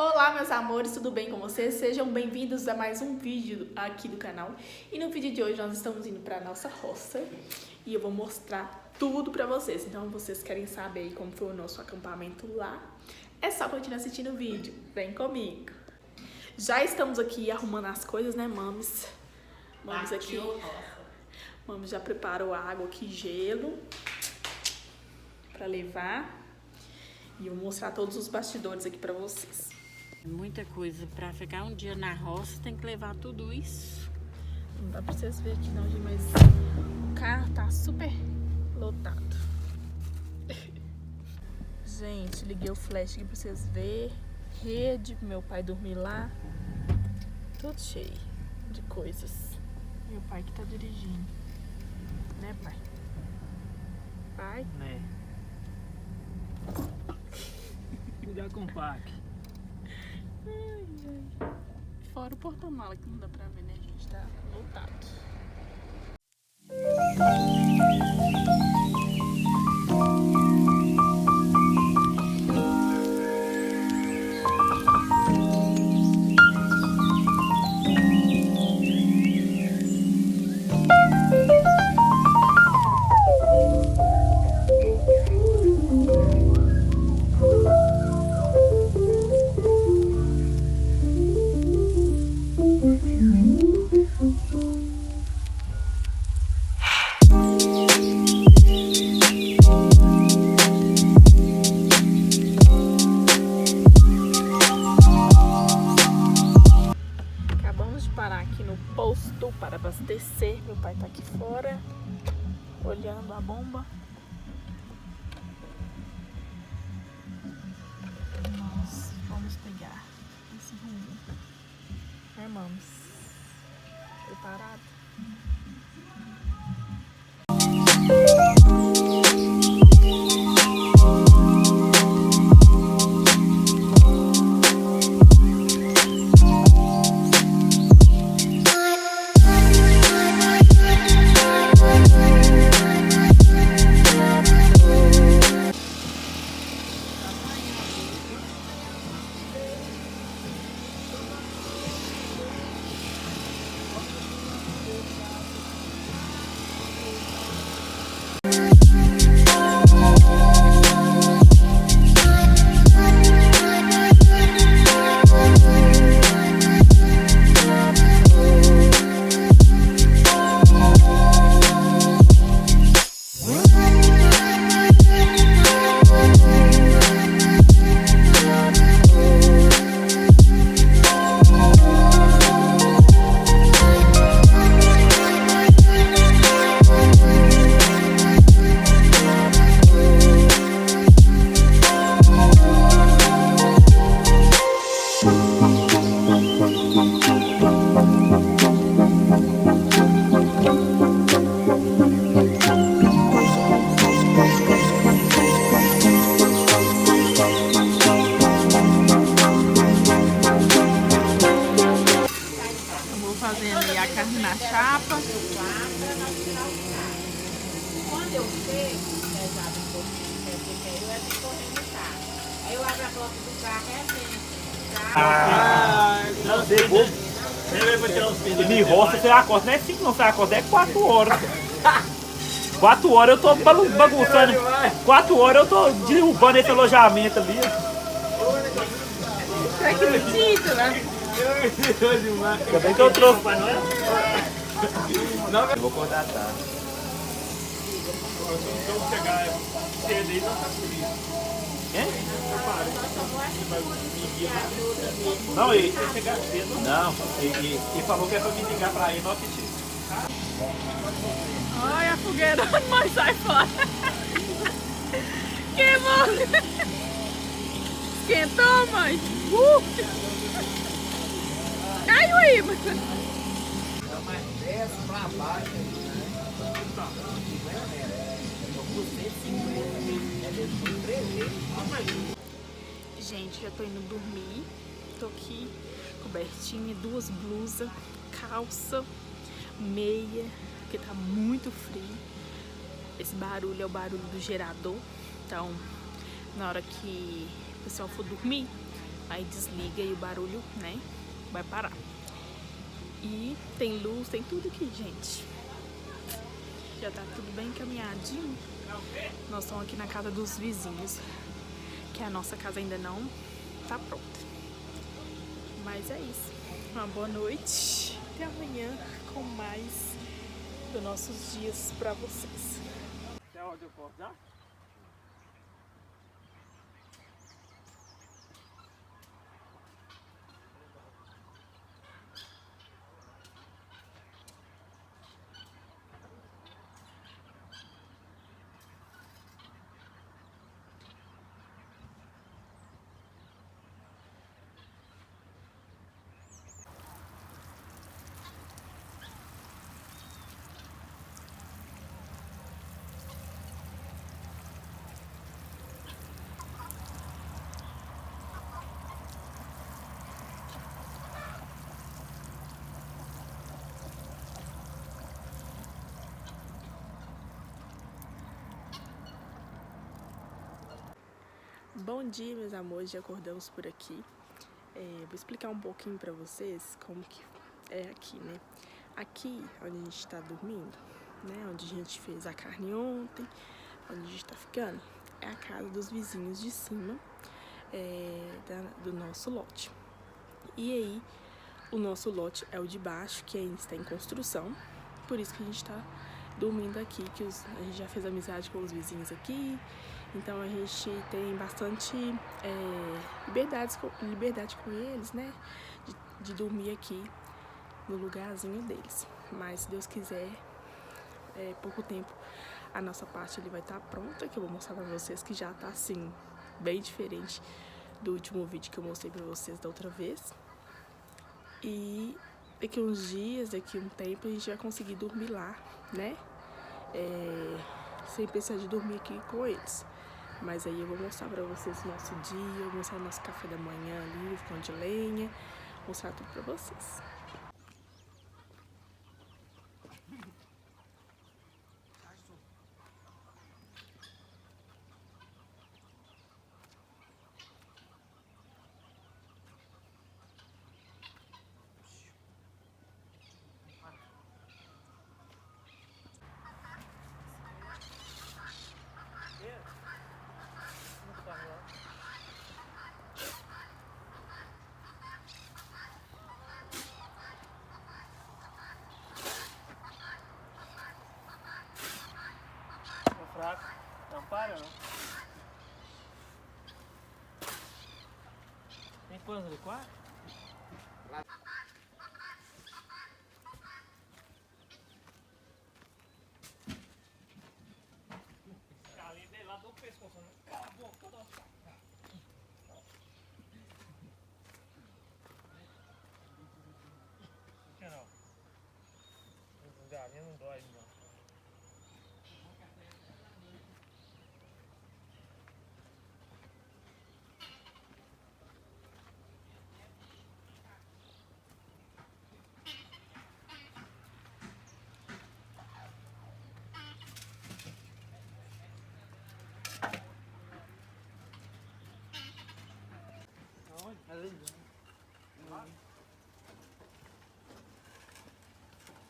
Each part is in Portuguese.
Olá, meus amores, tudo bem com vocês? Sejam bem-vindos a mais um vídeo aqui do canal. E no vídeo de hoje nós estamos indo para nossa roça e eu vou mostrar tudo para vocês. Então, vocês querem saber aí como foi o nosso acampamento lá? É só continuar assistindo o vídeo. Vem comigo. Já estamos aqui arrumando as coisas, né, mames? Mames aqui. Mames já preparou a água aqui, gelo para levar. E eu vou mostrar todos os bastidores aqui para vocês. Muita coisa. Pra ficar um dia na roça, tem que levar tudo isso. Não dá pra vocês verem aqui não, mas o carro tá super lotado. Gente, liguei o flash aqui pra vocês verem. Rede, pro meu pai dormir lá. Tudo cheio de coisas. Meu pai que tá dirigindo. Né, pai? Pai? Né? Cuidado com o parque. Ai, ai. Fora o porta-mala que não dá pra ver, né, gente? Tá lotado. Aqui no posto para abastecer. Meu pai tá aqui fora olhando a bomba. Nós vamos pegar esse rumo, né, mames? Preparado? Fazendo aí a carne na chapa. Quando eu chego, pesado um pouquinho, porque aí eu ia ter que correr no carro. Aí eu abro a porta do carro, Não sei, vou. De roça você acorda, não é 5 não, você acorda é 4 horas. 4 horas eu tô bagunçando. 4 horas eu tô derrubando esse alojamento ali. Tá aqui no título, né? Ainda bem que eu trouxe. Eu vou acordar tarde. Se eu chegar cedo aí, não tá feliz. Não, ele chegar cedo. Não, ele falou que é pra me ligar pra ele, não acredito. Olha a fogueira, mãe, sai fora. Queimou. Esquentou, mãe. Caiu aí, mãe. Mas desce pra baixo, Gente, já tô indo dormir. Tô aqui cobertinha, 2 blusas, calça, meia, porque tá muito frio. Esse barulho é o barulho do gerador. Então, na hora que o pessoal for dormir, Aí desliga e o barulho, né, vai parar. E tem luz, tem tudo aqui, gente. Já tá tudo bem encaminhadinho. Nós estamos aqui na casa dos vizinhos, que a nossa casa ainda não tá pronta. Mas é isso. Uma boa noite. Até amanhã com mais dos nossos dias pra vocês. Até onde eu posso dar? Bom dia, meus amores, já acordamos por aqui. Vou explicar um pouquinho pra vocês como que é aqui, né? Aqui, onde a gente tá dormindo, né? Onde a gente fez a carne ontem, onde a gente tá ficando, é a casa dos vizinhos de cima do nosso lote. E aí, o nosso lote é o de baixo, que ainda está em construção, por isso que a gente tá dormindo aqui, que a gente já fez amizade com os vizinhos aqui. Então a gente tem bastante liberdade com eles, né? De dormir aqui no lugarzinho deles. Mas se Deus quiser, pouco tempo a nossa parte ali vai estar pronta, que eu vou mostrar pra vocês, que já tá assim, bem diferente do último vídeo que eu mostrei pra vocês da outra vez. E daqui uns dias, daqui um tempo, a gente vai conseguir dormir lá, né? Sem precisar de dormir aqui com eles. Mas aí eu vou mostrar pra vocês o nosso dia, vou mostrar o nosso café da manhã ali, o fogão de lenha, mostrar tudo pra vocês. Fraco. Não para, não. Tem quantos ali? 4? Ali dele lá do pescoço, né? Cala a boca, toda hora. Por que não? Os galinhos não dói, não.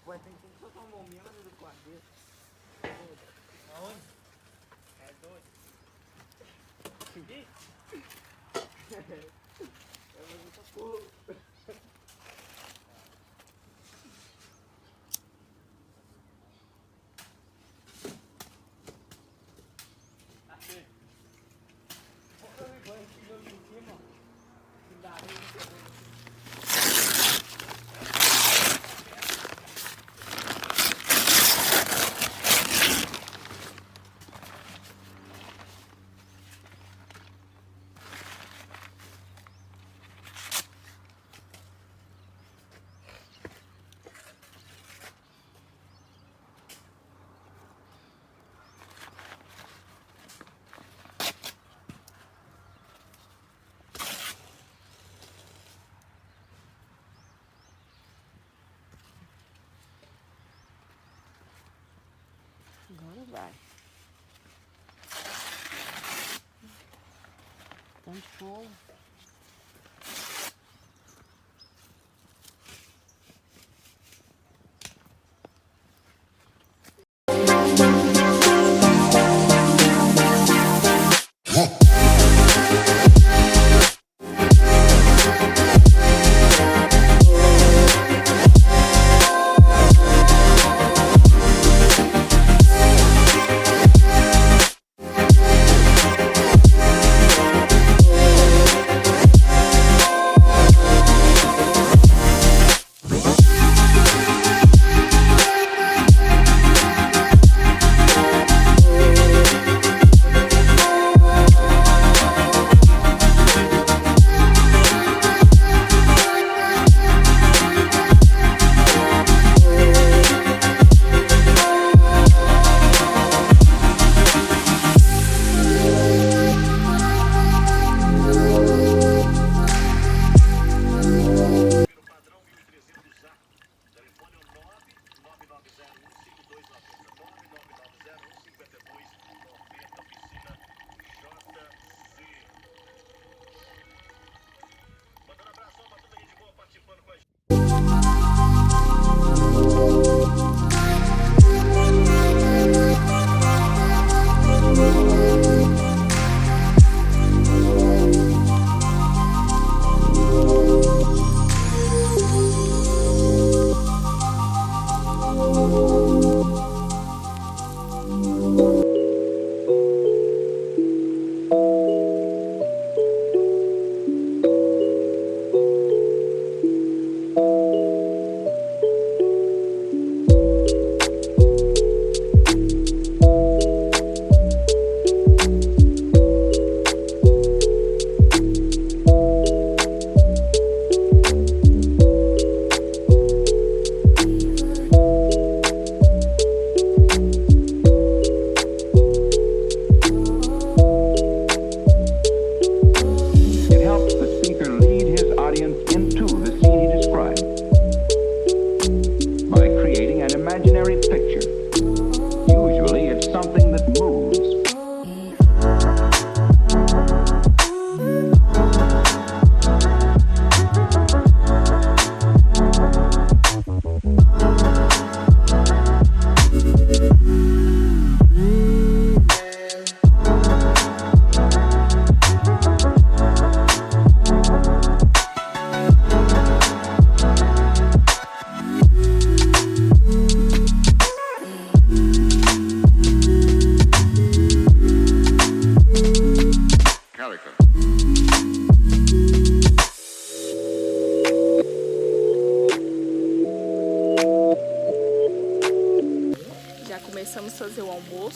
Ué, tem que só tomar um menos do quarto dele. Aonde? É doido. Ih! Eu vou botar fogo. Aqui. Olha o banho que deu em cima, ó. Que dá areia.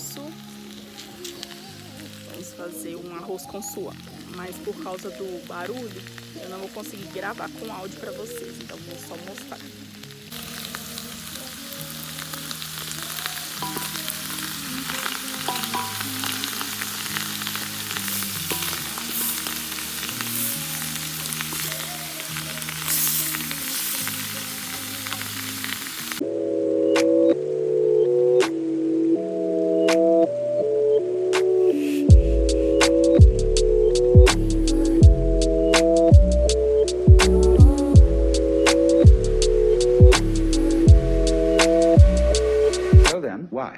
almoço. Vamos fazer um arroz com suã. Mas por causa do barulho, eu não vou conseguir gravar com áudio pra vocês. Então vou só mostrar. Why?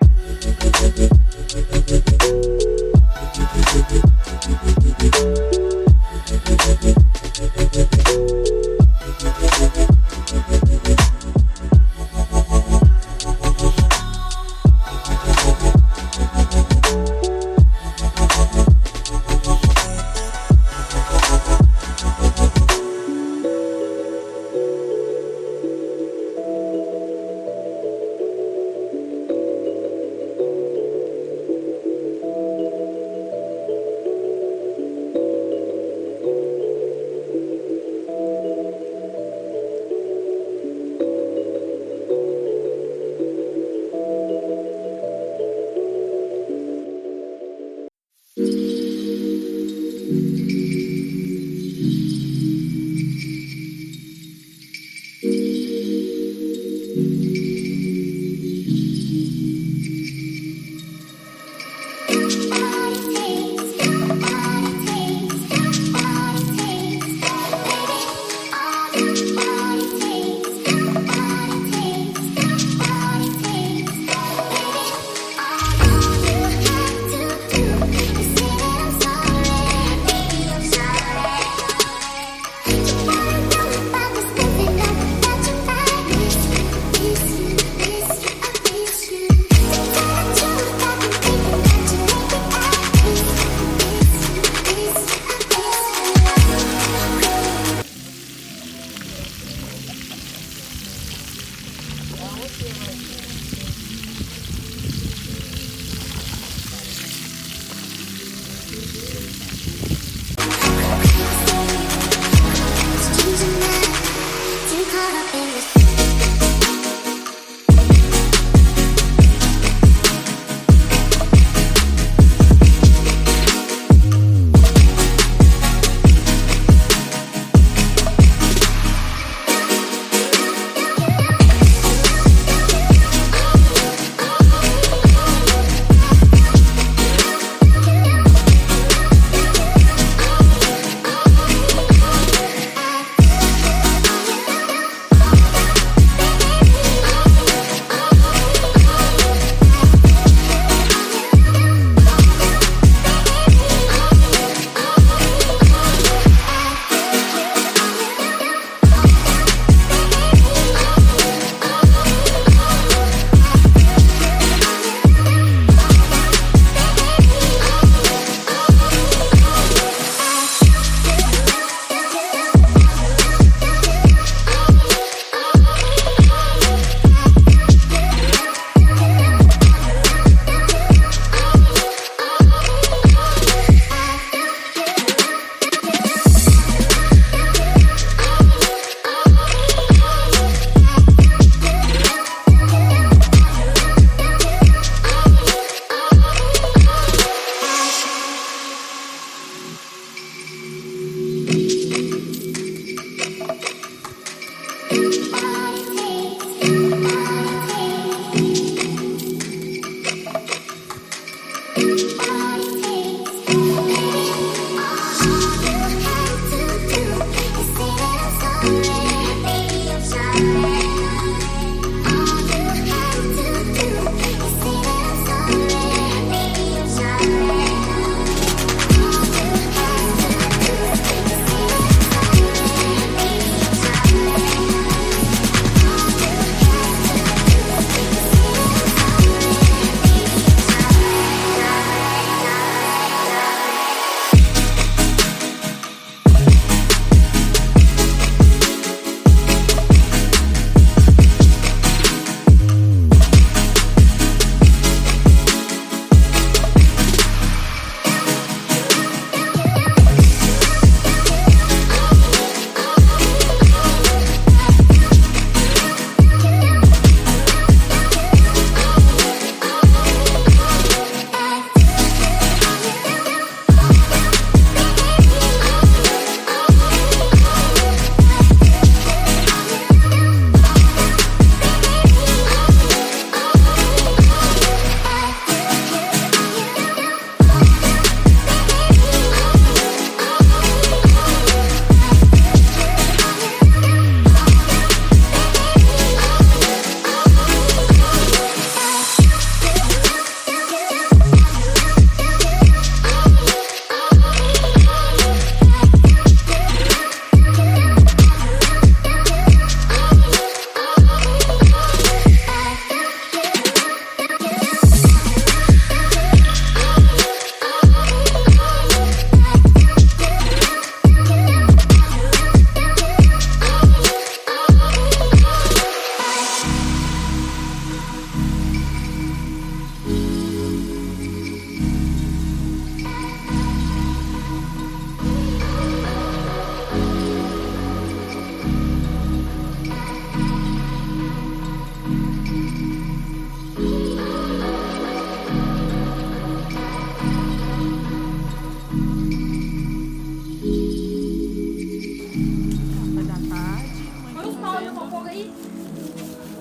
aqui.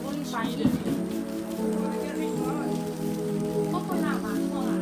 Vou limpar aqui. Vou pôr na mão, vou lá.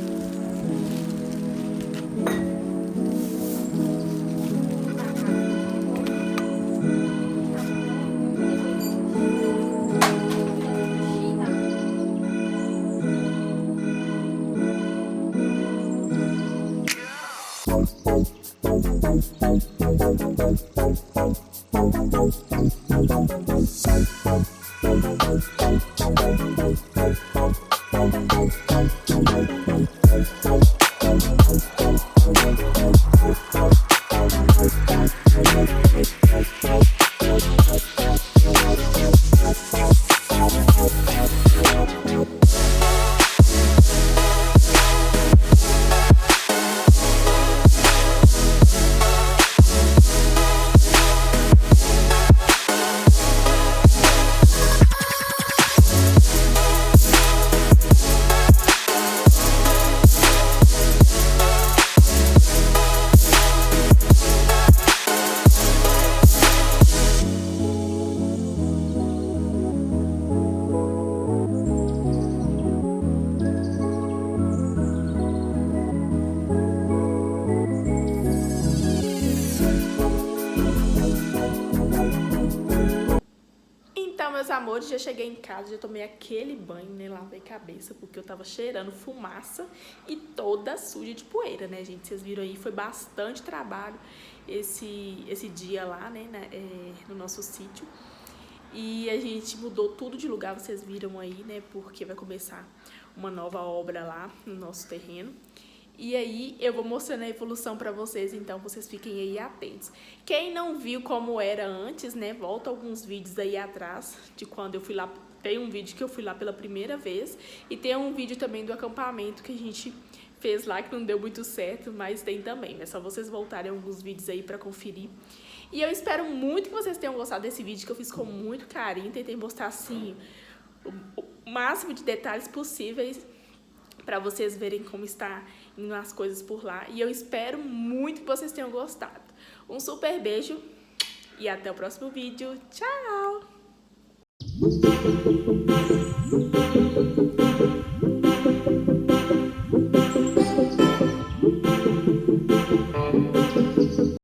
Meus amores, já cheguei em casa, já tomei aquele banho, né, lavei a cabeça, porque eu tava cheirando fumaça e toda suja de poeira, né, gente, vocês viram aí, foi bastante trabalho esse dia lá, né, no nosso sítio, e a gente mudou tudo de lugar, vocês viram aí, né, porque vai começar uma nova obra lá no nosso terreno. E aí eu vou mostrando a evolução pra vocês, então vocês fiquem aí atentos. Quem não viu como era antes, né, volta alguns vídeos aí atrás de quando eu fui lá. Tem um vídeo que eu fui lá pela primeira vez e tem um vídeo também do acampamento que a gente fez lá que não deu muito certo, mas tem também, né, só vocês voltarem alguns vídeos aí pra conferir. E eu espero muito que vocês tenham gostado desse vídeo que eu fiz com muito carinho, tentei mostrar assim o máximo de detalhes possíveis para vocês verem como está indo as coisas por lá. E eu espero muito que vocês tenham gostado. Um super beijo e até o próximo vídeo. Tchau!